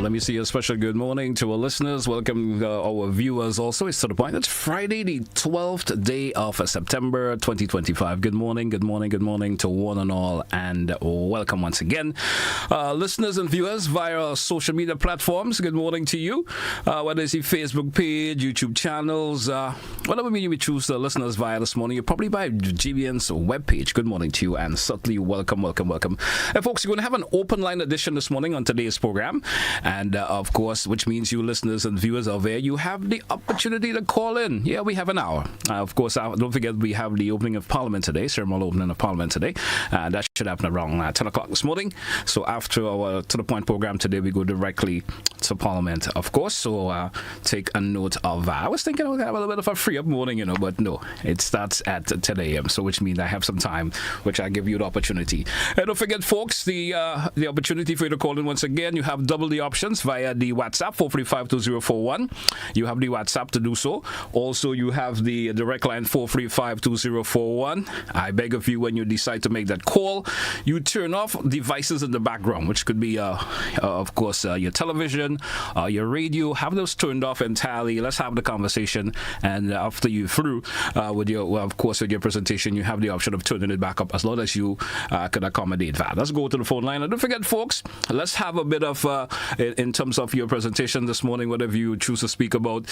let me see a special good morning to our listeners. Welcome our viewers also. It's to the point. It's Friday, the 12th day of September 2025. Good morning to one and all, and welcome once again. Listeners and viewers via our social media platforms, good morning to you. Whether it's your Facebook page, YouTube channels, whatever medium you choose to listeners via this morning, you're probably by GBN's webpage. Good morning to you, and certainly welcome. Folks, you're going to have an open line edition this morning on today's program, and of course, which means you listeners and viewers out there, you have the opportunity to call in. Yeah, we have an hour. Of course, don't forget we have the opening of Parliament today, ceremonial opening of Parliament today. That should happen around 10 o'clock this morning. So after our To The Point program today, we go directly to Parliament, of course. So take a note of that. I was thinking I would have a little bit of a free up morning, but no, it starts at 10 a.m. So which means I have some time, which I give you the opportunity. And don't forget, folks, the opportunity for you to call in once again. You have double the options via the WhatsApp 4352041. You have the WhatsApp to do so. Also, you have the direct line 4352041. I beg of you, when you decide to make that call, you turn off devices in the background, which could be, of course, your television, your radio. Have those turned off entirely. Let's have the conversation. And after you're through with your presentation, you have the option of turning it back up as long as you can accommodate that. Let's go to the phone line. And don't forget, folks, let's have a bit of, in terms of your presentation this morning, whatever you choose to speak about,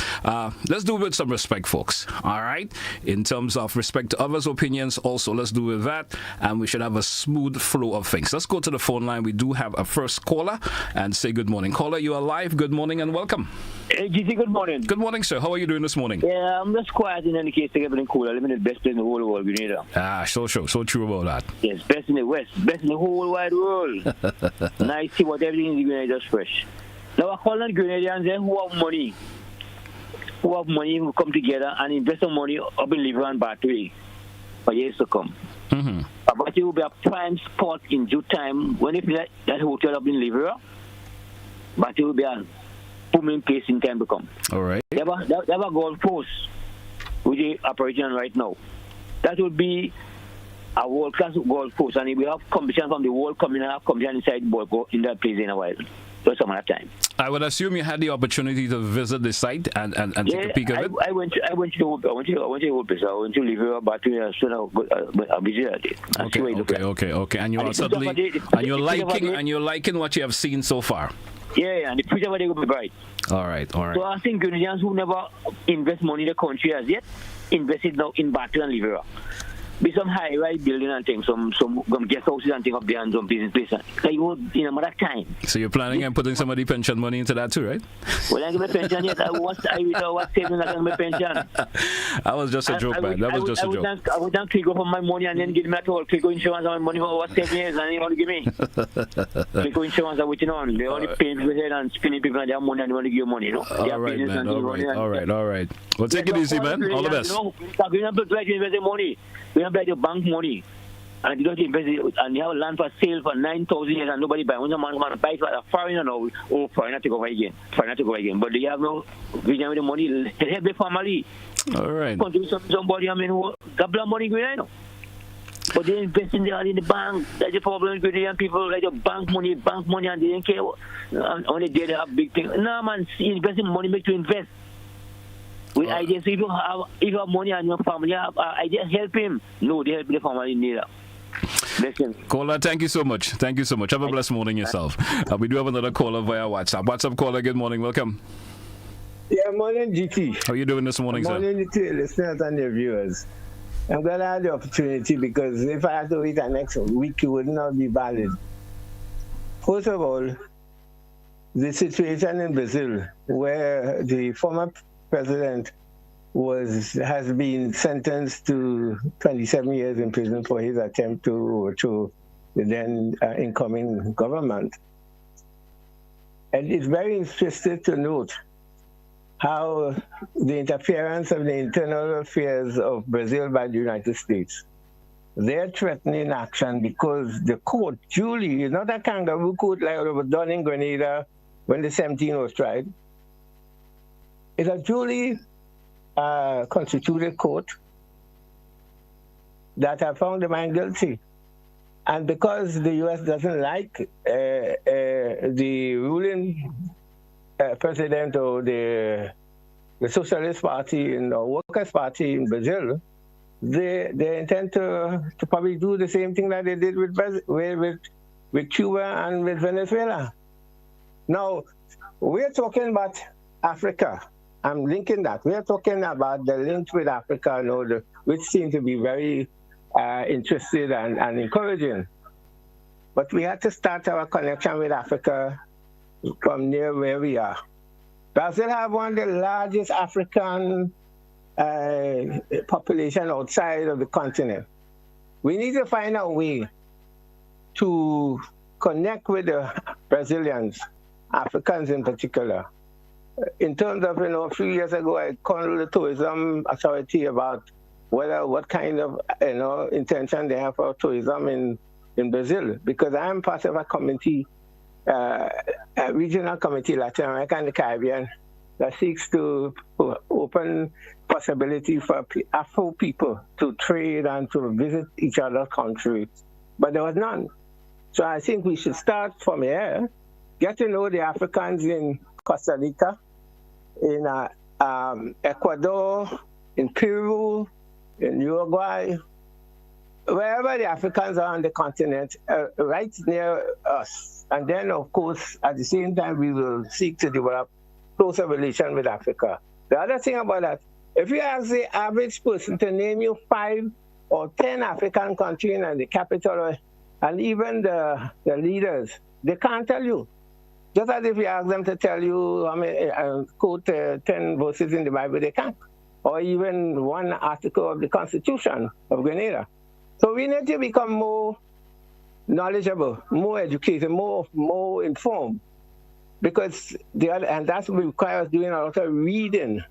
let's do it with some respect, folks. All right? In terms of respect to others' opinions, also, let's do with that. And we should have a smooth flow of things. Let's go to the phone line. We do have a first caller and say good morning. Caller, you are live. Good morning and welcome. Hey, GC, good morning. Good morning, sir. How are you doing this morning? Yeah, I'm just quiet in any case. Everything cool. I live in the best place in the whole world, Grenada. So true about that. Yes, best in the West, best in the whole wide world. Nice to see what everything in Grenada is fresh. Now, I call on Grenadians who have money, who come together and invest some money up in Liver and Battery for years to come. Mm-hmm. But it will be a prime spot in due time when if that hotel up in Liver, but it will be a booming place in time to come. All right. They have a golf course which is operating right now. That would be a world-class golf course, and we have competition from the world coming and have competition inside Bolko in that place in a while. For some other time. I would assume you had the opportunity to visit the site and take a peek of it. I went to the whole place. I went to Liver, Battery, and I visited it. Okay. And you're liking what you have seen so far. Yeah, and the future of it will be bright. All right. So I think Grenadians who never invest money in the country as yet, invested now in Battery and Liver. Be some high-rise building and things, some guest houses and things up there and some business places. Like in another time. So you're planning on putting some of the pension money into that too, right? Well, I get my pension yet. I was saving I get my pension. That was just a joke, man. That was just a joke. I would not click for my money and then give me at all. Click insurance on my money for over 7 years and they want to give me. Click insurance are waiting on. They only pay people here and spending people and their money and they want to give you money, All right, man. All right. Well, take it easy, man. All the best. We don't like to invest money. We don't like to bank money. And you don't invest it, and you have land for sale for 9,000 years and nobody buy. When a man buys for a foreigner now, foreigner take over again. But they have no vision with the money. They help the family. All right. Contribute somebody, who got money going on. But they invest in the bank. That's the problem with the young people. Like bank money, and they don't care. Only they have big things. No, man, investing money make you invest. With ideas, if you have money and your family have ideas, help him. No, they help the family neither. Listen. Caller, thank you so much. Have a blessed morning yourself. We do have another caller via WhatsApp. WhatsApp caller, good morning. Welcome. Yeah, morning, GT. How are you doing this morning, sir? Morning to your listeners and your viewers. I'm glad I had the opportunity because if I had to wait the next week, it would not be valid. First of all, the situation in Brazil, where the former president has been sentenced to 27 years in prison for his attempt to overthrow the then incoming government. And it's very interesting to note how the interference of the internal affairs of Brazil by the United States. They're threatening action because the court, Julie, is not a kangaroo court like it was done in Grenada when the 17 was tried. It's a duly constituted court that have found the man guilty. And because the U.S. doesn't like the ruling president of the Socialist Party and the Workers' Party in Brazil, they intend to probably do the same thing that they did with Cuba and with Venezuela. Now, we're talking about Africa. I'm linking that. We're talking about the links with Africa, which seem to be very interested and encouraging. But we had to start our connection with Africa from near where we are. Brazil have one of the largest African population outside of the continent. We need to find a way to connect with the Brazilians, Africans in particular. In terms of, a few years ago, I called the tourism authority about what kind of, intention they have for tourism in Brazil, because I'm part of a committee, a regional committee, Latin America and the Caribbean, that seeks to open possibility for Afro people to trade and to visit each other's country. But there was none. So I think we should start from here, get to know the Africans in Costa Rica, in Ecuador, in Peru, in Uruguay, wherever the Africans are on the continent, right near us. And then, of course, at the same time, we will seek to develop closer relation with Africa. The other thing about that, if you ask the average person to name you 5 or 10 African countries and the capital, and even the leaders, they can't tell you. Just as if you ask them to tell you, quote 10 verses in the Bible, they can't. Or even one article of the Constitution of Grenada. So we need to become more knowledgeable, more educated, more informed. Because and that requires doing a lot of reading.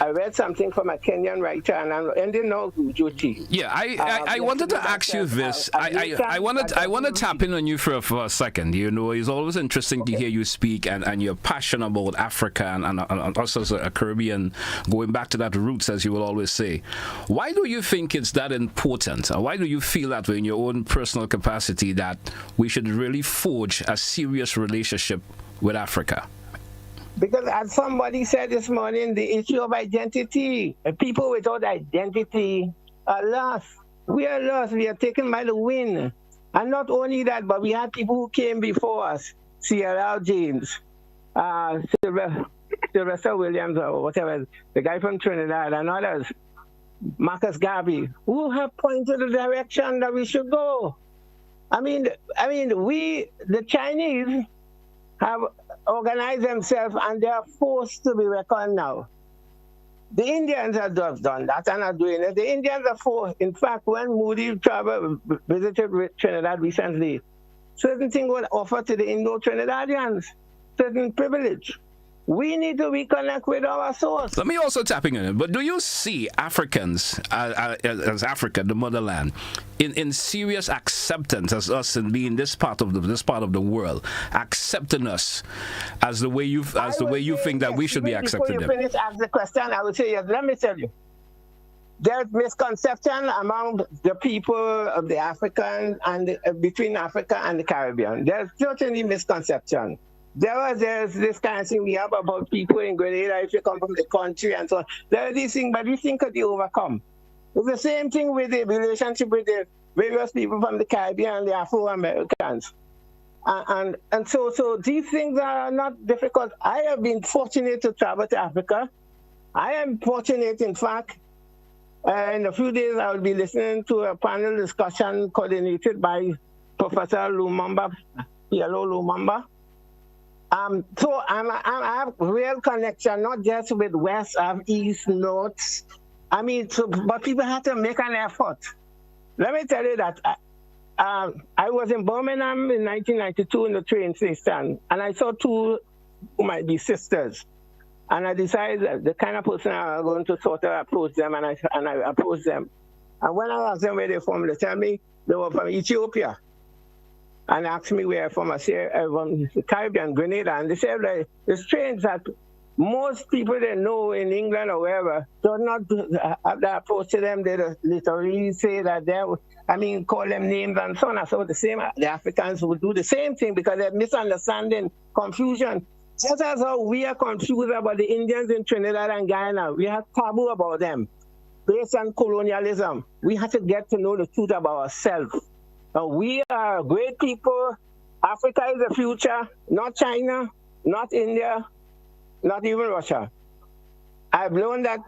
I read something from a Kenyan writer, and I'm ending now, Jyoti. Yeah, I wanted to ask you this. I want to tap in on you for a second. It's always interesting to hear you speak and your passion about Africa and us as a Caribbean, going back to that roots, as you will always say. Why do you think it's that important? Why do you feel that way in your own personal capacity that we should really forge a serious relationship with Africa? Because as somebody said this morning, the issue of identity, people without identity are lost. We are lost. We are taken by the wind. And not only that, but we had people who came before us, C.L.R. James, Sylvester Williams, or whatever, the guy from Trinidad, and others, Marcus Garvey, who have pointed the direction that we should go. I mean, the Chinese have organized themselves and they are forced to be reckoned now. The Indians have done that and are doing it. The Indians are forced. In fact, when Moody visited Trinidad recently, certain things were offered to the Indo-Trinidadians, certain privilege. We need to reconnect with our source. Let me also tapping on it. But do you see Africans as Africa, the motherland, in serious acceptance as us in being this part of the world, accepting us as the way you think that we should be accepted? Before you finish asking the question, I would say yes. Let me tell you, there's misconception among the people of the African and between Africa and the Caribbean. There's certainly misconception. There's this kind of thing we have about people in Grenada if you come from the country and so on. There are these things, but these things could be overcome. It's the same thing with the relationship with the various people from the Caribbean and the Afro-Americans. And so these things are not difficult. I have been fortunate to travel to Africa. I am fortunate, in fact, in a few days I will be listening to a panel discussion coordinated by Professor Lumumba, P.L.O. Lumumba. So I have real connection, not just with West, I have East, North. But people have to make an effort. Let me tell you that I was in Birmingham in 1992 in the train station, and I saw 2 who might be sisters. And I decided the kind of person I'm going to sort of approach them, and I approached them. And when I asked them where they're from, they tell me they were from Ethiopia. And asked me where from. I said, from the Caribbean, Grenada. And they said, like, it's strange that most people they know in England or wherever do not have that approach to them. They literally say that call them names and so on. So the Africans would do the same thing because they're misunderstanding, confusion. Just as how we are confused about the Indians in Trinidad and Guyana, we have taboo about them based on colonialism. We have to get to know the truth about ourselves. We are great people. Africa is the future, not China, not India, not even Russia. I've learned that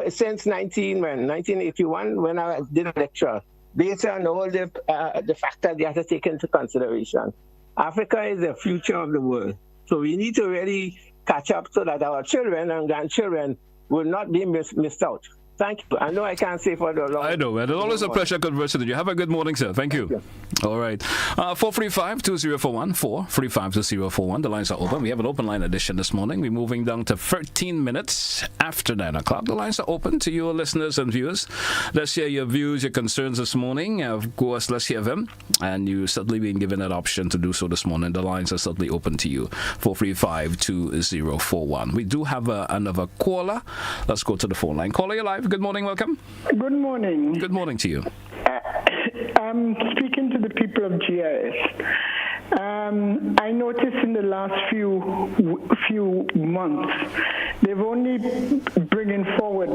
since 1981 when I did a lecture, based on all the factors you have to take into consideration. Africa is the future of the world. So we need to really catch up so that our children and grandchildren will not be missed out. Thank you. I know I can't say for the long. I know, man. It's always a pleasure conversing with you. Have a good morning, sir. Thank you. All right. 435-2041, 435-2041. The lines are open. We have an open line edition this morning. We're moving down to 13 minutes after 9 o'clock. The lines are open to your listeners and viewers. Let's hear your views, your concerns this morning. Of course, let's hear them. And you've certainly been given that option to do so this morning. The lines are certainly open to you. 435-2041. We do have another caller. Let's go to the phone line. Caller, you're live. Good morning. Welcome. Good morning. Good morning to you. I'm speaking to the people of GIS. I noticed in the last few months, they've only bringing forward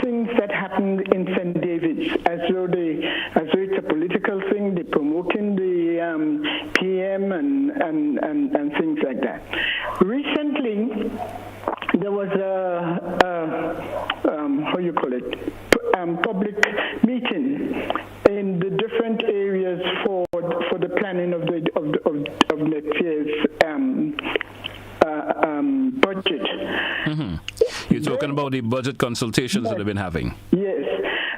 things that happened in St. David's as though it's a political thing. They're promoting the PM and things like that. Recently, there was public meeting in the different areas for the planning of next year's budget. Mm-hmm. You're talking about the budget consultations that they've been having. Yes,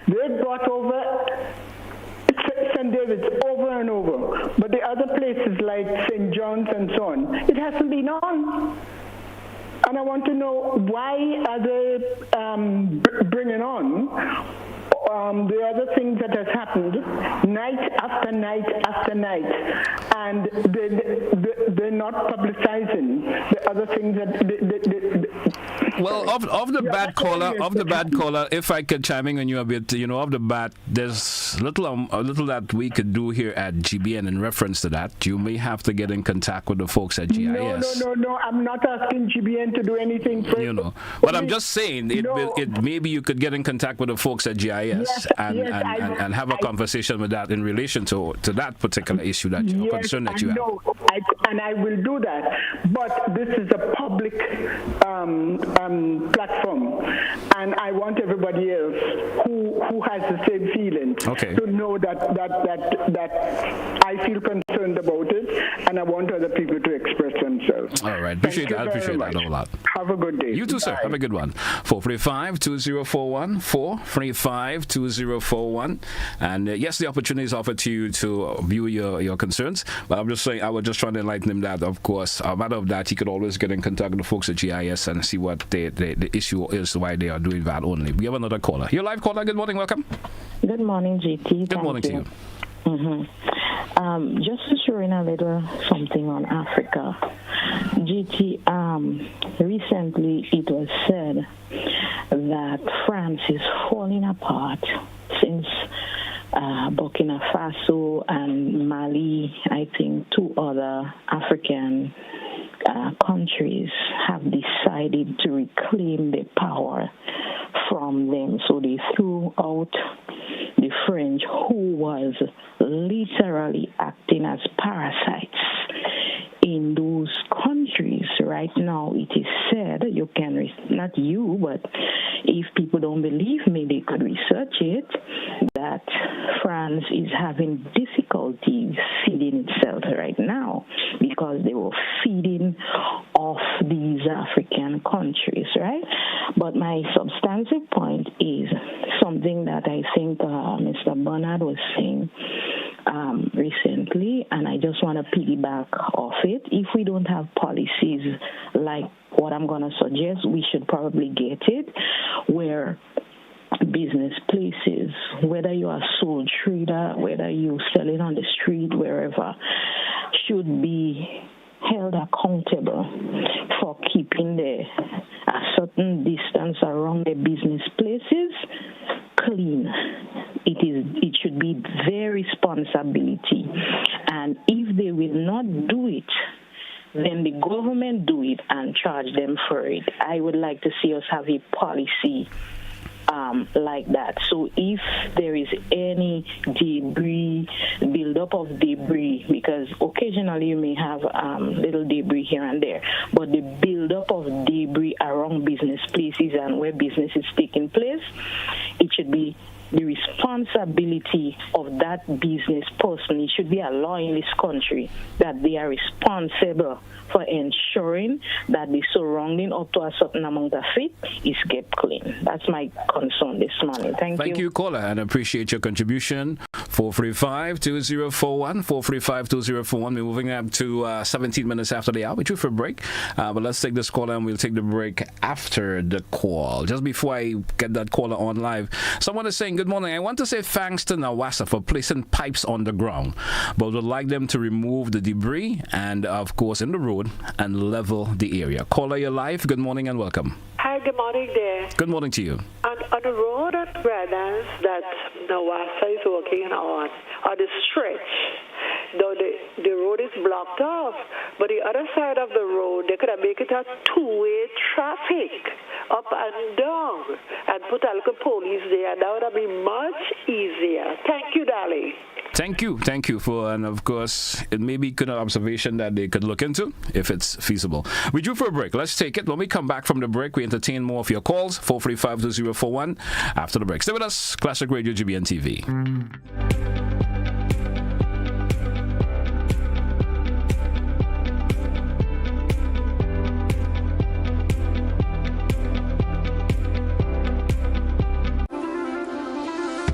they brought over St. David's over and over, but the other places like St. John's and so on, it hasn't been on. And I want to know why are they bringing on the other things that has happened night after night after night, and they're not publicizing the other things that. Well, of the bad caller, if I could chime in on you a bit, of the bad, there's little that we could do here at GBN in reference to that. You may have to get in contact with the folks at GIS. No. I'm not asking GBN to do anything. But I'm just saying, maybe you could get in contact with the folks at GIS and have a conversation with that in relation to that particular issue that you're concerned that you have. And I will do that. But this is a public platform, and I want everybody else who has the same feeling to know that I feel concerned about it, and I want other people to express themselves. All right, appreciate that. I appreciate that a lot. Have a good day. You too, sir. Have a good one. 435-2041, 435-2041, and yes, the opportunity is offered to you to view your concerns. But I'm just saying, I was just trying to enlighten him that, of course, a matter of that, he could always get in contact with the folks at GIS and see what the issue is, why they are doing that only. We have another caller. You're live, caller. Good morning. Welcome. Good morning, GT. Good morning to you. Mm-hmm. Just showing a little something on Africa. GT, recently it was said that France is falling apart since Burkina Faso and Mali, I think 2 other African countries have decided to reclaim their power from them. So they threw out the French, who was literally acting as parasites in those countries. Right now, it is said, you can, not you, but if people don't believe me, they could research it, that France is having difficulties feeding itself right now because they were feeding off these African countries, right? But my substantive point is something that I think Mr. Bernard was saying recently, and I just want to piggyback off it. If we don't have policies like what I'm going to suggest, we should probably get it, where business places, whether you are a sole trader, whether you sell it on the street, wherever, should be held accountable for keeping a certain distance around the business places clean. It should be their responsibility. And if they will not do it, then the government do it and charge them for it. I would like to see us have a policy like that. So if there is any debris, build-up of debris, because occasionally you may have little debris here and there, but the build-up of debris around business places and where business is taking place, it should be the responsibility of that business person. It should be a law in this country that they are responsible for ensuring that the surrounding up to a certain amount of feet is kept clean. That's my concern this morning. Thank you. Thank you, caller, and appreciate your contribution. 435-2041, 435-2041. We're moving up to 17 minutes after the hour. We're due for a break, but let's take this caller and we'll take the break after the call. Just before I get that caller on live, someone is saying, good morning. I want to say thanks to Nawasa for placing pipes on the ground, but would like them to remove the debris and, of course, in the road and level the area. Caller, you're live. Good morning and welcome. Hi, good morning there. Good morning to you. On the road at Bradans that Nawasa is working on the stretch, though the road is blocked off, but the other side of the road, they could have made it a two-way traffic up and down and put a little police there. That would have been much easier. Thank you, darling. Thank you for, and of course, it may be good observation that they could look into if it's feasible. We're due for a break. Let's take it. When we come back from the break, we entertain more of your calls, 435-2041, after the break. Stay with us, Classic Radio, GBN TV.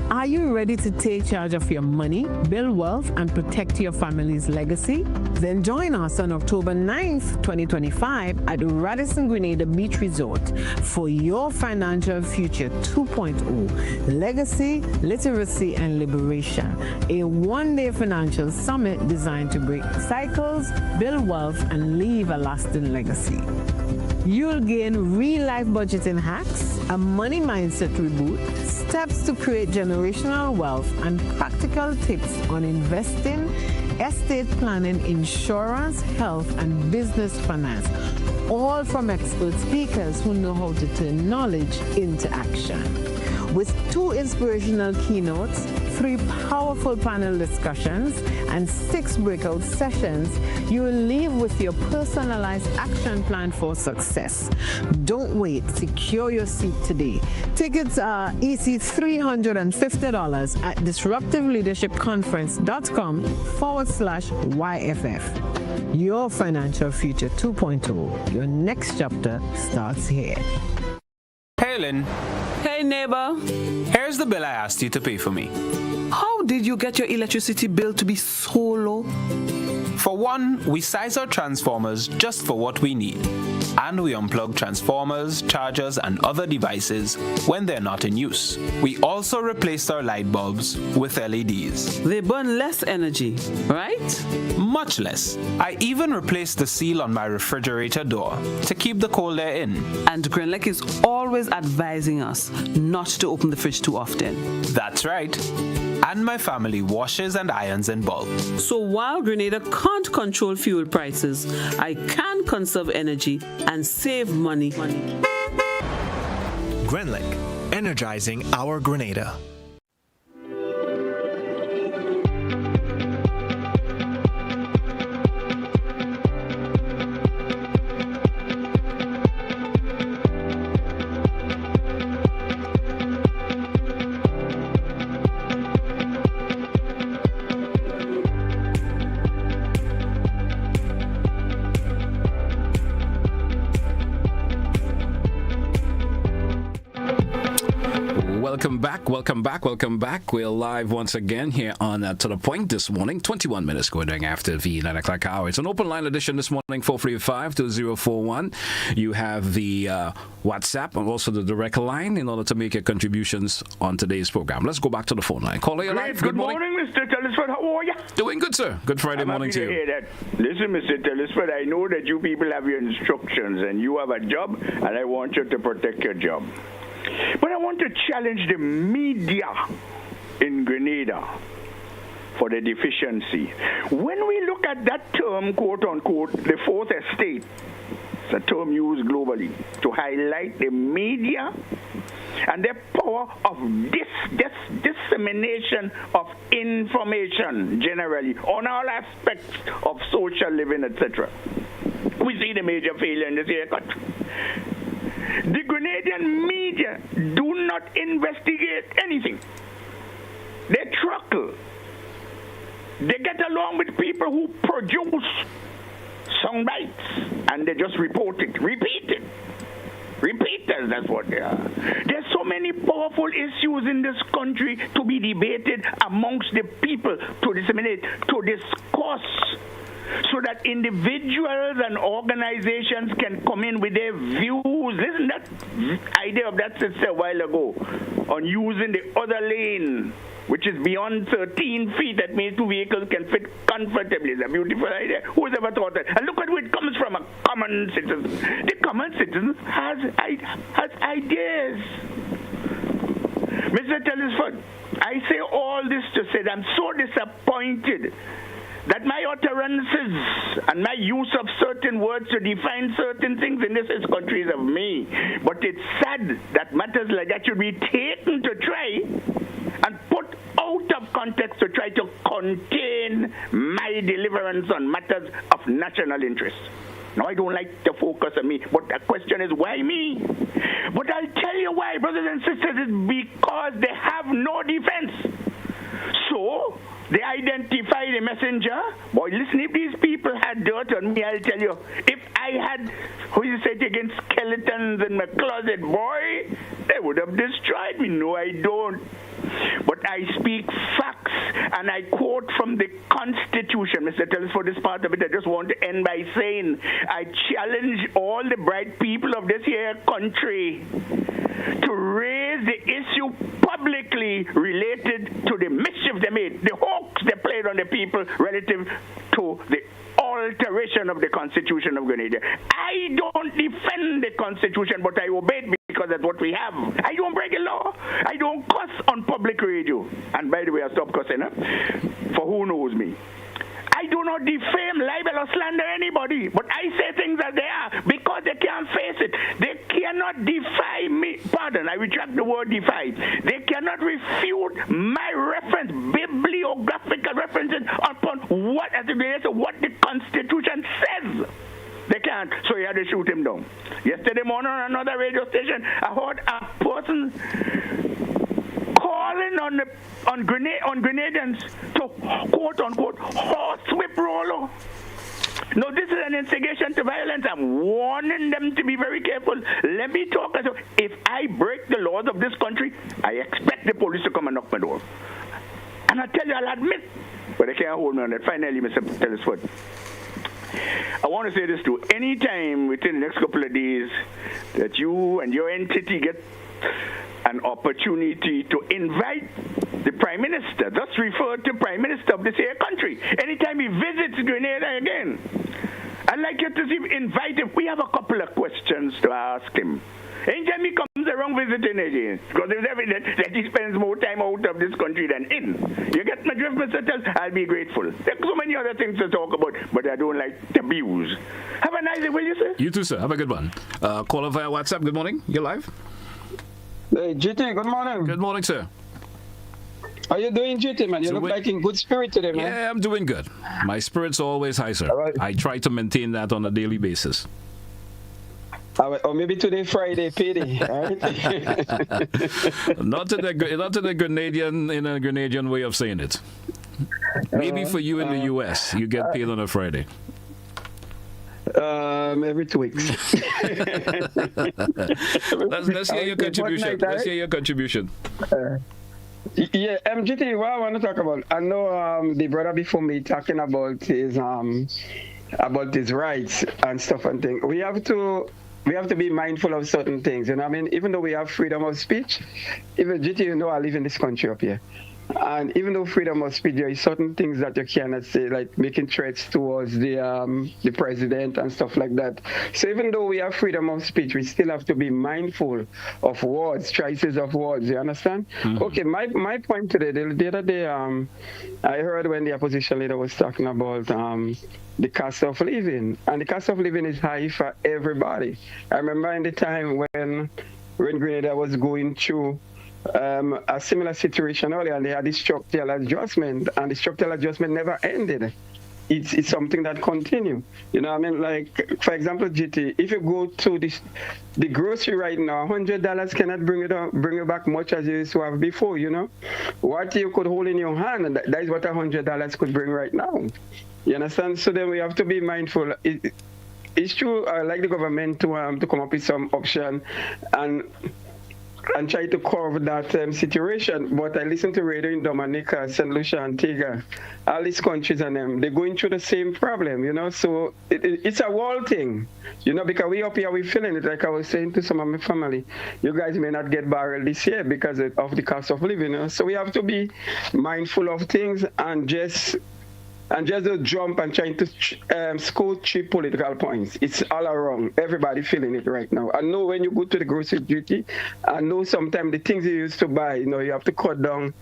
Are you ready to take charge of your money, build wealth, and protect your family's legacy? Then join us on October 9th, 2025 at Radisson Grenada Beach Resort for your Financial Future 2.0, Legacy, Literacy, and Liberation, a one-day financial summit designed to break cycles, build wealth, and leave a lasting legacy. You'll gain real-life budgeting hacks, a money mindset reboot, steps to create generational wealth, and practical tips on investing, estate planning, insurance, health, and business finance, all from expert speakers who know how to turn knowledge into action. With 2 inspirational keynotes, 3 powerful panel discussions, and 6 breakout sessions, you will leave with your personalized action plan for success. Don't wait. Secure your seat today. Tickets are EC $350 at disruptiveleadershipconference.com/YFF. Your Financial Future 2.0. Your next chapter starts here. Hey, Lynn. Hey, neighbor. Here's the bill I asked you to pay for me. How did you get your electricity bill to be so low? For one, we size our transformers just for what we need. And we unplug transformers, chargers, and other devices when they're not in use. We also replaced our light bulbs with LEDs. They burn less energy, right? Much less. I even replaced the seal on my refrigerator door to keep the cold air in. And Glen is always advising us not to open the fridge too often. That's right. And my family washes and irons in bulk. So while Grenada can't control fuel prices, I can conserve energy and save money. Grenlec, energizing our Grenada. Welcome back. We're live once again here on To The Point this morning. 21 minutes going after the 9 o'clock hour. It's an open line edition this morning, 435-2041. You have the WhatsApp and also the direct line in order to make your contributions on today's program. Let's go back to the phone line. Caller, you're live. Good morning, Mr. Telesford. How are you? Doing good, sir. Good Friday morning to you. Hear that. Listen, Mr. Telesford, I know that you people have your instructions and you have a job, and I want you to protect your job. But I want to challenge the media in Grenada for the deficiency. When we look that term, quote unquote, the fourth estate, it's a term used globally to highlight the media and their power of dissemination of information generally on all aspects of social living, etc. We see the major failure in this here country. The Grenadian media do not investigate anything. They truckle. They get along with people who produce sound bites, and they just report it, repeat it. Repeaters, that's what they are. There's so many powerful issues in this country to be debated amongst the people, to disseminate, to discuss, so that individuals and organizations can come in with their views. Listen, that idea of that sister a while ago on using the other lane, which is beyond 13 feet, that means two vehicles can fit comfortably. It's a beautiful idea. Who's ever thought that? And look at where it comes from, a common citizen. The common citizen has ideas. Mr. Telesford, I say all this to say that I'm so disappointed that my utterances and my use of certain words to define certain things in this country is of me. But it's sad that matters like that should be taken to try and put out of context to try to contain my deliverance on matters of national interest. Now, I don't like to focus on me, but the question is, why me? But I'll tell you why, brothers and sisters, it's because they have no defense. So, they identify the messenger. Boy, listen, if these people had dirt on me, I'll tell you, if I had, against skeletons in my closet, boy, they would have destroyed me. No, I don't. But I speak facts, and I quote from the Constitution. Mr. Telesford, this part of it, I just want to end by saying, I challenge all the bright people of this here country to raise the issue publicly related to the mischief they made, the hoax they played on the people relative to the alteration of the Constitution of Grenada. I don't defend the Constitution, but I obey it because that's what we have. I don't break a law. I don't cuss on public radio. And by the way, I stop cussing, for who knows me. I do not defame, libel, or slander anybody, but I say things as they are because they can't face it. They cannot defy me. Pardon, I retract the word defy. They cannot refute my reference, bibliographical references upon what, as it relates to what the Constitution says. They can't, so you had to shoot him down. Yesterday morning on another radio station, I heard a person calling on Grenadians to, quote unquote, horsewhip roller. No, this is an instigation to violence. I'm warning them to be very careful. Let me talk. If I break the laws of this country, I expect the police to come and knock my door. And I tell you, I'll admit, but they can't hold me on that. Finally, Mr. Telesford, I want to say this too. Anytime within the next couple of days that you and your entity get an opportunity to invite the Prime Minister, that's referred to Prime Minister of this here country, anytime he visits Grenada again, I'd like you to see, invite him. We have a couple of questions to ask him. Anytime he comes around visiting again, because it's evident that he spends more time out of this country than in. You get my drift, Mr. Tell? I'll be grateful. There's so many other things to talk about, but I don't like to abuse. Have a nice day, will you, sir? You too, sir. Have a good one. Caller via WhatsApp. Good morning. You're live. Hey, GT, good morning. Good morning, sir. How you doing, GT, man? You look like in good spirit today, man. Yeah, I'm doing good. My spirit's always high, sir. Right. I try to maintain that on a daily basis. Or maybe today, Friday, payday. Right? not in a Grenadian way of saying it. Maybe for you in the U.S., you get paid on a Friday. Every 2 weeks. Let's hear your contribution. Let's hear your contribution. Yeah, MGT, what I want to talk about, I know the brother before me talking about his rights and stuff and things. We have to be mindful of certain things. You know what I mean? Even though we have freedom of speech, even GT, you know, I live in this country up here. And even though freedom of speech, there are certain things that you cannot say, like making threats towards the president and stuff like that. So even though we have freedom of speech, we still have to be mindful of words, choices of words. You understand? Mm-hmm. Okay, my point today, the other day, I heard when the opposition leader was talking about the cost of living, and the cost of living is high for everybody. I remember in the time when Grenada was going through a similar situation earlier, and they had this structural adjustment, and the structural adjustment never ended. It's something that continue. You know what I mean? Like, for example, GT, if you go to the grocery right now, $100 cannot bring you back much as you used to have before, you know? What you could hold in your hand, that is what $100 could bring right now. You understand? So then we have to be mindful. It's true, I like the government to come up with some option and try to curb that situation. But I listen to radio in Dominica, St. Lucia, Antigua, all these countries and them, they're going through the same problem, you know? So it's a world thing, you know, because we up here, we're feeling it. Like I was saying to some of my family, you guys may not get barrel this year because of the cost of living, you know? So we have to be mindful of things and just don't jump and trying to score cheap political points. It's all wrong. Everybody feeling it right now. I know when you go to the grocery duty, I know sometimes the things you used to buy, you know, you have to cut down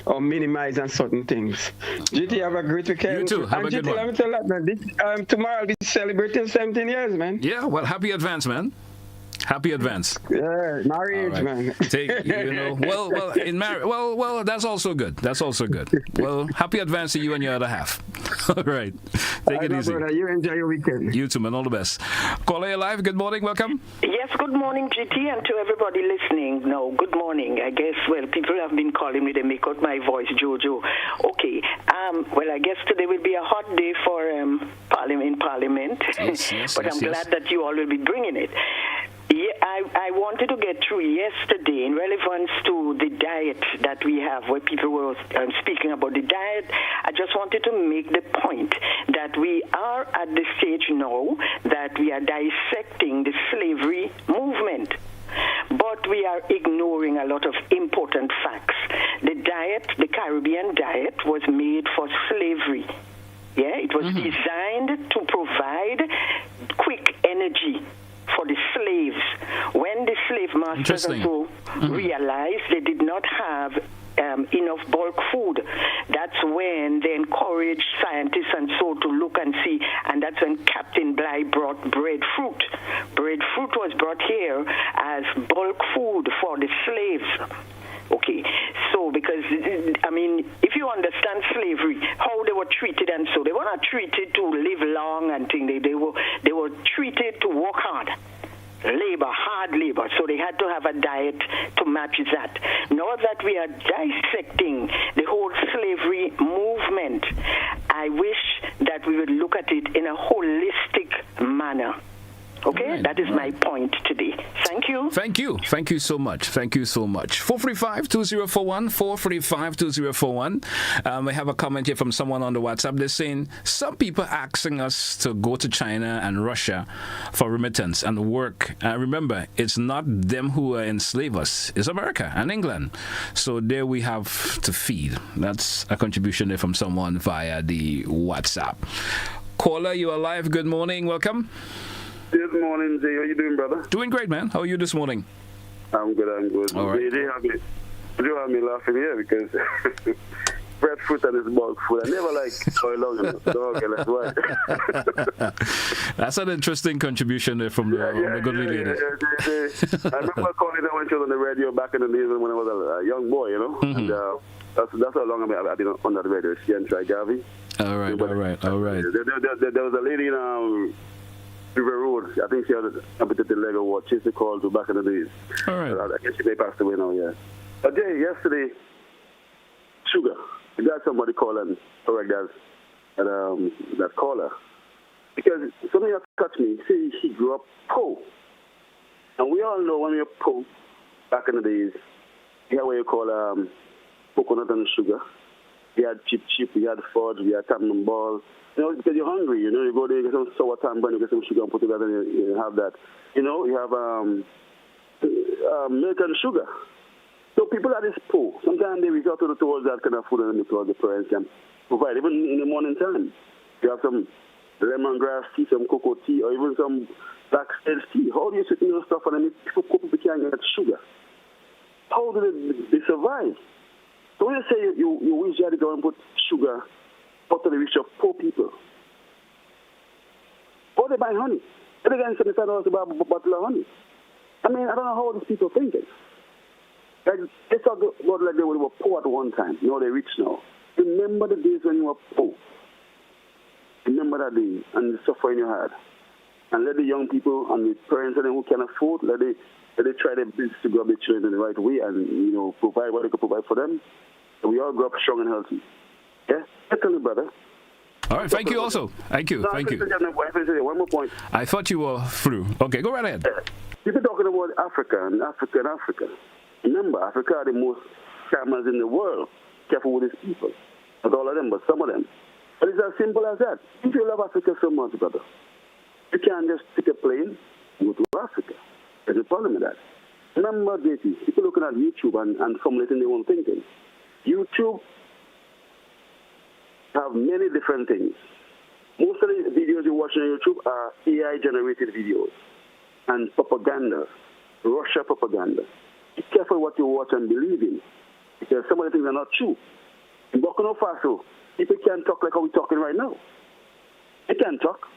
or minimize on certain things. GT, have a great weekend. You too. Have a good one. Let me tell you, man, tomorrow I'll be celebrating 17 years, man. Yeah, well, happy advance, man. Happy advance. Yeah, marriage, right, man. Take, you know, well, in marriage, well, that's also good. That's also good. Well, happy advance to you and your other half. All right, take it easy. Brother, you enjoy your weekend. You too, man. All the best. Caller live. Good morning. Welcome. Yes. Good morning, GT, and to everybody listening. No, good morning. I guess people have been calling me. They make out my voice, Jojo. Okay. Well, I guess today will be a hot day for Parliament. Yes, but I'm glad that you all will be bringing it. Yeah, I wanted to get through yesterday in relevance to the diet that we have, where people were speaking about the diet. I just wanted to make the point that we are at the stage now that we are dissecting the slavery movement. But we are ignoring a lot of important facts. The diet, the Caribbean diet, was made for slavery. Yeah, it was designed to provide quick energy for the slaves. When the slave masters also realized they did not have enough bulk food, that's when they encouraged scientists and so to look and see, and that's when Captain Bligh brought breadfruit. Breadfruit was brought here as bulk food for the slaves. Okay, so because, I mean, if you understand slavery, how they were treated and so, they were not treated to live long and things. They were treated to work hard. Hard labor, so they had to have a diet to match that. Now that we are dissecting the whole slavery movement, I wish that we would look at it in a holistic manner. Okay, right, that is my point today. Thank you. Thank you. Thank you so much. Thank you so much. 435-2041, 435-2041. We have a comment here from someone on the WhatsApp. They're saying some people asking us to go to China and Russia for remittance and work. Remember, it's not them who enslave us. It's America and England. So there we have to feed. That's a contribution there from someone via the WhatsApp. Caller, you are live. Good morning. Welcome. Good morning, Jay. How you doing, brother? Doing great, man. How are you this morning? I'm good. All right. You have me laughing here because breadfruit and it's bulk food. I never like oil on it. Okay, that's why. That's an interesting contribution there from the good lady. I remember calling that when she was on the radio back in the days when I was a young boy, you know. And, that's how long I've been on that radio. She and Try Gavi. All right. There was a lady in River Road. I think she had a competitive leg of what she used to call to back in the days. All right. I guess she may pass away now, yeah. But yesterday, sugar. I got somebody call and correct that caller. Because something that touched me, she grew up poor. And we all know when you're poor, back in the days, you had what you call coconut and sugar. We had chip, we had fudge, we had tam ball. You know, because you're hungry, you know, you go there, you get some sour tam, you get some sugar and put together and you have that. You know, you have milk and sugar. So people are this poor. Sometimes they resort towards that kind of food and because the parents can provide. Even in the morning time, you have some lemongrass tea, some cocoa tea, or even some black sage tea. How do you sit in those stuff and then people can't get sugar? How do they survive? So when you say you wish you had to go and put sugar out to the reach of poor people, or they buy honey. They're going to $75 to buy a bottle of honey. I mean, I don't know how these people are thinking. Like, they talk about like they were poor at one time. You know, they're rich now. Remember the days when you were poor. Remember that day and the suffering you had. And let the young people and the parents and them who can afford, let they try their best to grow up their children in the right way and, you know, provide what they can provide for them. So we all grow up strong and healthy. Yeah? Tell me, brother. All right, thank you also. Thank you, thank you. One more point. I thought you were through. Okay, go right ahead. People talking about Africa and Africa and Africa. Remember, Africa are the most scammers in the world. Careful with these people. Not all of them, but some of them. But it's as simple as that. If you love Africa so much, brother, you can't just take a plane and go to Africa. There's a problem with that. Remember, JT, people looking at YouTube and formulating their own thinking. YouTube have many different things. Most of the videos you watch on YouTube are AI-generated videos and propaganda, Russia propaganda. Be careful what you watch and believe in, because some of the things are not true. In Burkina Faso, people can't talk like how we're talking right now. They can't talk.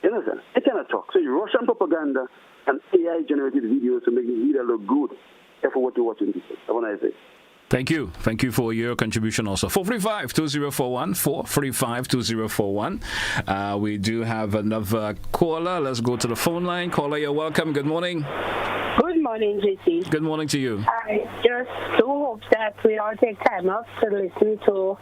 You understand? They cannot talk. So you Russian propaganda and AI-generated videos to make the video look good. Careful what you're watching, people. Have a nice day. Thank you. Thank you for your contribution also. 435-2041, 435-2041. We do have another caller. Let's go to the phone line. Caller, you're welcome. Good morning. Good morning, JC. Good morning to you. I just do hope that we all take time off to listen to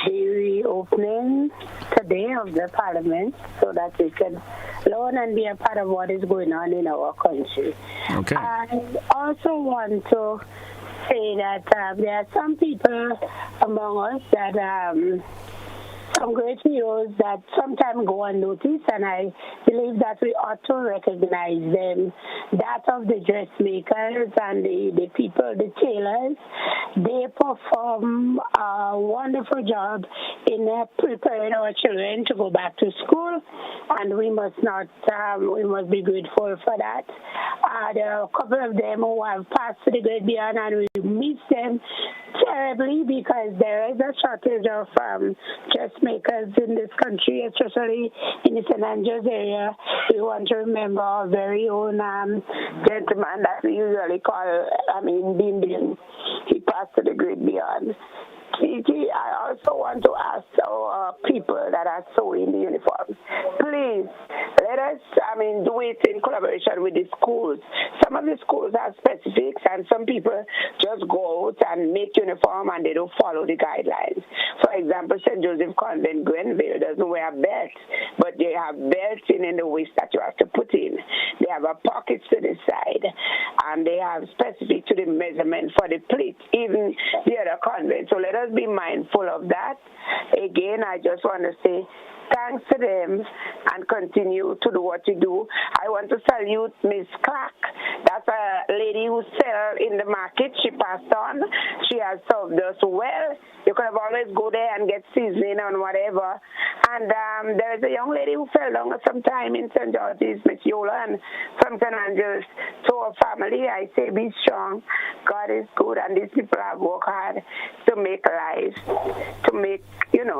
the reopening today of the Parliament so that we can learn and be a part of what is going on in our country. Okay. I also want to say that there are some people among us that some great heroes that sometimes go unnoticed, and I believe that we ought to recognize them. That of the dressmakers and the people, the tailors, they perform a wonderful job in preparing our children to go back to school, and we must not, we must be grateful for that. There are a couple of them who have passed to the great beyond, and we miss them terribly because there is a shortage of dressmakers in this country, especially in the St. Andrews area. We want to remember our very own gentleman that we usually call, Bean Bean. He passed to the great beyond. I also want to ask our people that are sewing the uniforms, please let us, do it in collaboration with the schools. Some of the schools have specifics, and some people just go out and make uniform and they don't follow the guidelines. For example, St. Joseph Convent, Glenville doesn't wear belts, but they have belts in the waist that you have to put in. They have a pocket to the side, and they have specific to the measurement for the pleat, even the other convent. So let us be mindful of that. Again, I just want to say thanks to them and continue to do what you do. I want to salute Miss Clark. That's a lady who sells in the market. She passed on. She has served us well. You could have always go there and get seasoning and whatever. And there is a young lady who fell down sometime in St. George's, Miss Yola, and from St. Andrews. To our family, I say be strong. God is good, and these people have worked hard to make life,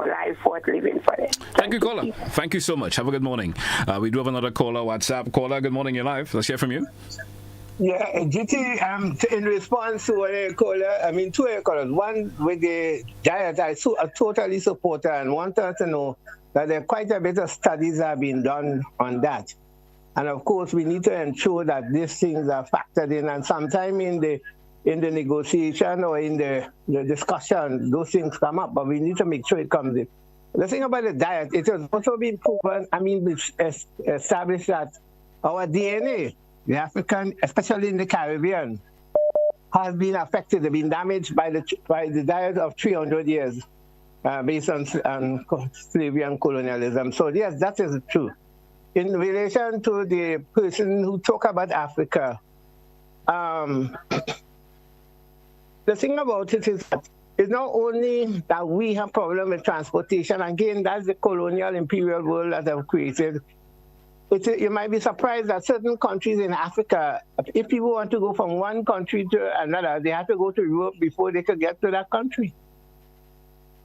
life worth living for them. Thank you, caller. Thank you so much. Have a good morning. We do have another caller, WhatsApp caller. Good morning, you're live. Let's hear from you. Yeah, GT, in response to what caller, two callers. One with the diet, I totally support her and want her to know that there are quite a bit of studies have been done on that. And of course, we need to ensure that these things are factored in, and sometime in the negotiation or in the discussion, those things come up, but we need to make sure it comes in. The thing about the diet, it has also been proven, established that our DNA, the African, especially in the Caribbean, has been affected, been damaged by the diet of 300 years based on slavery and colonialism. So yes, that is true. In relation to the person who talk about Africa, the thing about it is that it's not only that we have problem with transportation. Again, that's the colonial imperial world that have created. You might be surprised that certain countries in Africa, if people want to go from one country to another, they have to go to Europe before they could get to that country.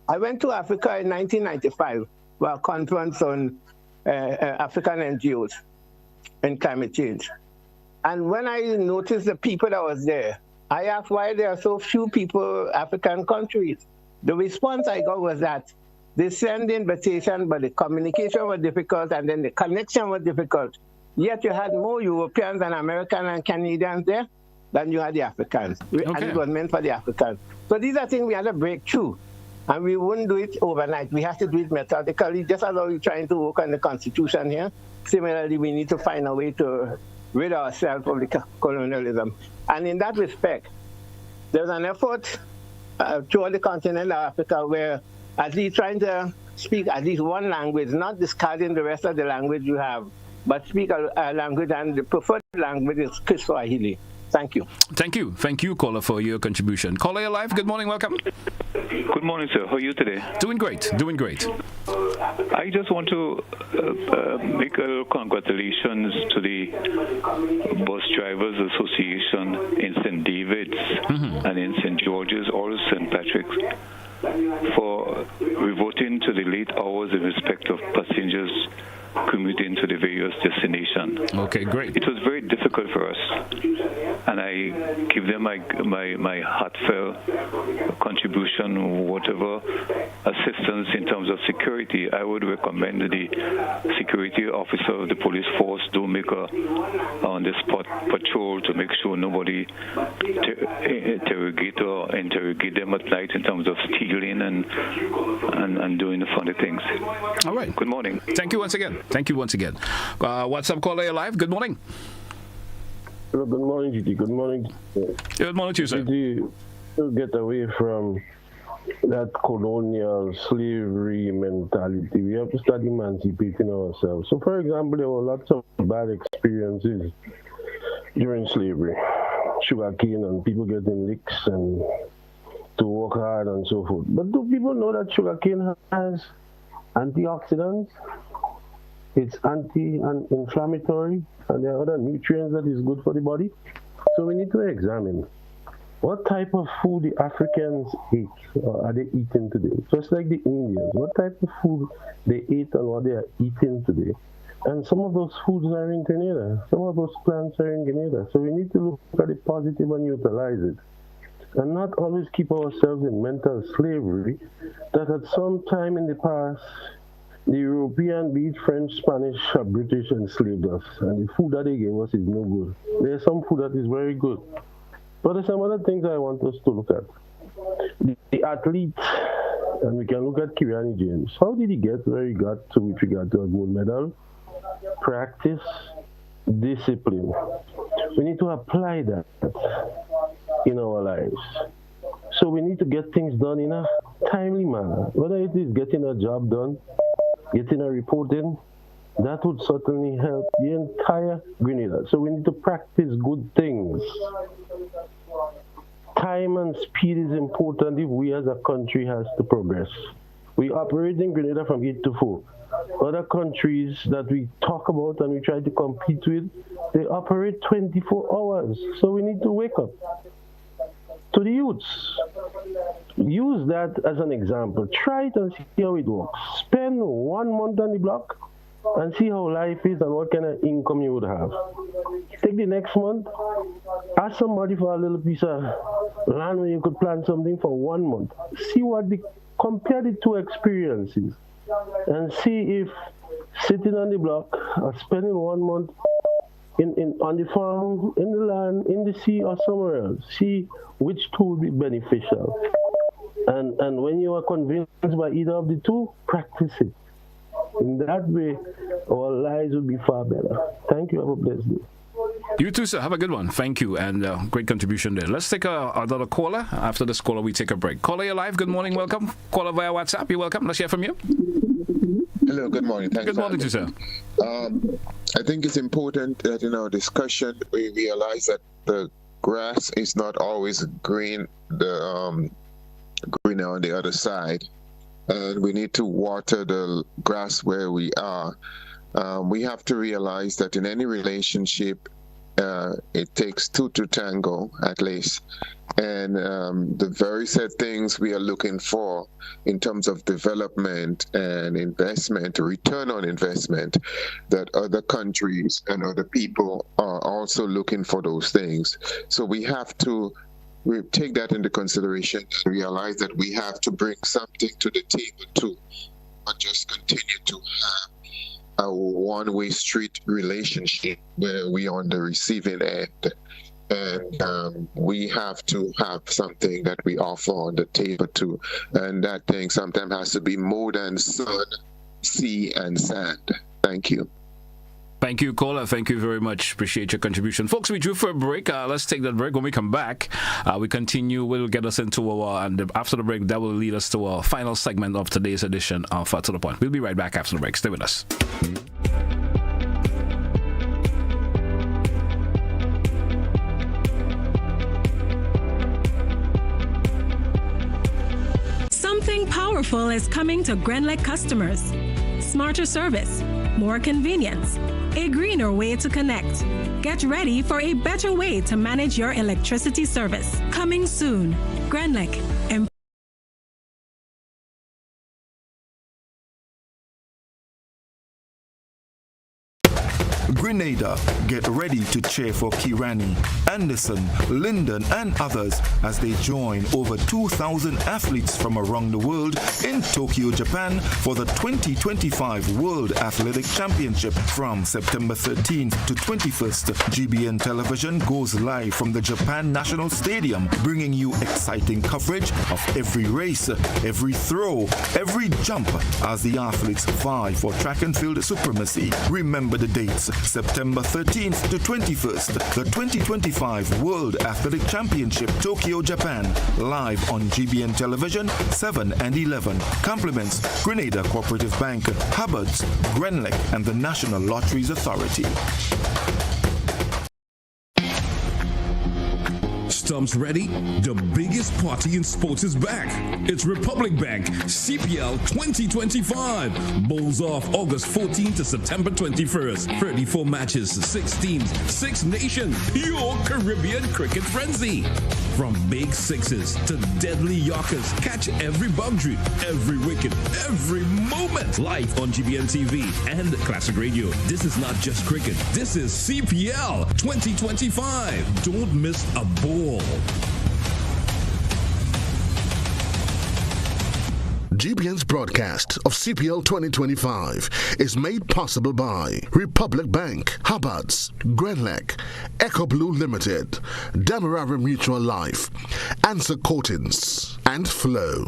I went to Africa in 1995 for a conference on African NGOs and climate change. And when I noticed the people that was there, I asked why there are so few people African countries. The response I got was that they send the invitation, but the communication was difficult, and then the connection was difficult. Yet you had more Europeans and Americans and Canadians there than you had the Africans. And it was meant for the Africans. So these are things we had to break through. And we wouldn't do it overnight. We have to do it methodically, just as we're trying to work on the Constitution here. Similarly, we need to find a way to rid ourselves of the colonialism. And in that respect, there's an effort throughout the continent of Africa where at least trying to speak at least one language, not discarding the rest of the language you have, but speak a language, and the preferred language is Kiswahili. Thank you. Thank you. Thank you, caller, for your contribution. Caller, you're live. Good morning. Welcome. Good morning, sir. How are you today? Doing great. Doing great. I just want to make a little congratulations to the Bus Drivers Association in St. David's and in St. George's or St. Patrick's for reverting to the late hours in respect of passengers commuting to the various destinations. Okay, great. It was very difficult for us, and I give them my heartfelt contribution, whatever assistance in terms of security. I would recommend the security officer of the police force do make a on-the-spot patrol to make sure nobody interrogate them at night in terms of stealing and doing the funny things. All right. Good morning. Thank you once again. Thank you once again. What's up, caller? You're live. Good morning. Hello, good morning, GT. Good morning. Good morning to you, sir. GT, to get away from that colonial slavery mentality, we have to start emancipating ourselves. So, for example, there were lots of bad experiences during slavery. Sugarcane and people getting licks and to work hard and so forth. But do people know that sugarcane has antioxidants? It's anti-inflammatory, and there are other nutrients that is good for the body. So we need to examine what type of food the Africans ate or are they eating today. Just like the Indians, what type of food they ate and what they are eating today. And some of those foods are in Grenada. Some of those plants are in Grenada. So we need to look at the positive and utilize it. And not always keep ourselves in mental slavery that at some time in the past, the European, be it French, Spanish, or British, enslaved us. And the food that they gave us is no good. There's some food that is very good. But there's some other things I want us to look at. The athlete, and we can look at Kiriani James. How did he get where he got to with regard to a gold medal? Practice, discipline. We need to apply that in our lives. So we need to get things done in a timely manner. Whether it is getting a job done, getting a report in, that would certainly help the entire Grenada. So we need to practice good things. Time and speed is important if we as a country has to progress. We operate in Grenada from 8 to 4. Other countries that we talk about and we try to compete with, they operate 24 hours. So we need to wake up. To the youths, use that as an example. Try it and see how it works. Spend 1 month on the block and see how life is and what kind of income you would have. Take the next month, ask somebody for a little piece of land where you could plant something for 1 month. See compare the two experiences and see if sitting on the block or spending 1 month on the farm, in the land, in the sea, or somewhere else. See which two will be beneficial. And when you are convinced by either of the two, practice it. In that way, our lives will be far better. Thank you. Have a blessed day. You too, sir. Have a good one. Thank you. And great contribution there. Let's take another caller. After this caller, we take a break. Caller, you're live. Good morning. Welcome. Caller via WhatsApp. You're welcome. Let's hear from you. Hello. Good morning. Thanks. Good morning to you, sir. I think it's important that in our discussion, we realize that the grass is not always green the green on the other side, and we need to water the grass where we are. We have to realize that in any relationship, it takes two to tango at least. And the very set things we are looking for in terms of development and investment, return on investment, that other countries and other people are also looking for those things. So we have to take that into consideration and realize that we have to bring something to the table too, not just continue to have a one-way street relationship where we are on the receiving end. And we have to have something that we offer on the table too. And that thing sometimes has to be more than sun, sea, and sand. Thank you. Thank you, caller. Thank you very much. Appreciate your contribution. Folks, we drew for a break. Let's take that break. When we come back, we continue. We'll get us into our, and after the break, that will lead us to our final segment of today's edition of To The Point. We'll be right back after the break. Stay with us. Something powerful is coming to Glen customers. Smarter service, more convenience, a greener way to connect. Get ready for a better way to manage your electricity service. Coming soon. Grenlec. Grenada, get ready to cheer for Kirani, Anderson, Lyndon, and others as they join over 2,000 athletes from around the world in Tokyo, Japan for the 2025 World Athletic Championship from September 13th to 21st. GBN Television goes live from the Japan National Stadium, bringing you exciting coverage of every race, every throw, every jump as the athletes vie for track and field supremacy. Remember the dates. September 13th to 21st, the 2025 World Athletic Championship, Tokyo, Japan, live on GBN Television, 7 and 11. Compliments Grenada Cooperative Bank, Hubbard's, Grenlec, and the National Lotteries Authority. Stumps ready? The biggest party in sports is back. It's Republic Bank CPL 2025. Bowls off August 14th to September 21st. 34 matches, 6 teams, 6 nations. Pure Caribbean cricket frenzy. From big sixes to deadly yorkers, catch every boundary, every wicket, every moment. Live on GBN TV and Classic Radio. This is not just cricket. This is CPL 2025. Don't miss a ball. GBN's broadcast of CPL 2025 is made possible by Republic Bank, Hubbard's, Grenlec, Echo Blue Limited, Demerara Mutual Life, Answer Coatings, and Flow.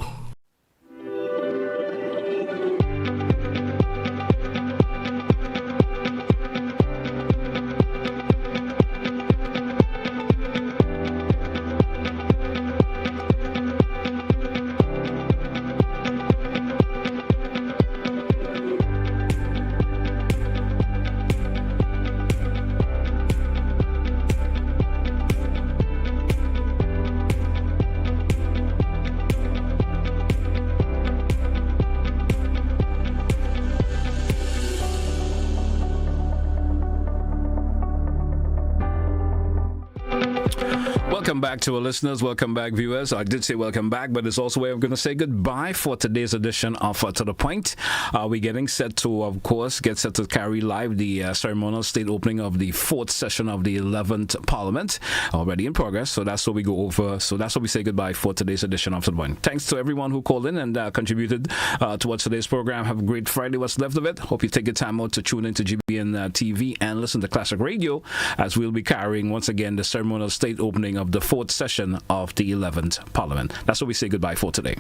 Welcome back to our listeners. Welcome back, viewers. I did say welcome back, but it's also where I'm going to say goodbye for today's edition of To The Point. We're getting set to, of course, get set to carry live the ceremonial state opening of the 4th session of the 11th Parliament, already in progress. So that's what we go over. So that's what we say goodbye for today's edition of To The Point. Thanks to everyone who called in and contributed towards today's program. Have a great Friday, what's left of it. Hope you take your time out to tune into GBN TV and listen to Classic Radio, as we'll be carrying once again the ceremonial state opening of the 4th session of the 11th Parliament. That's what we say goodbye for today.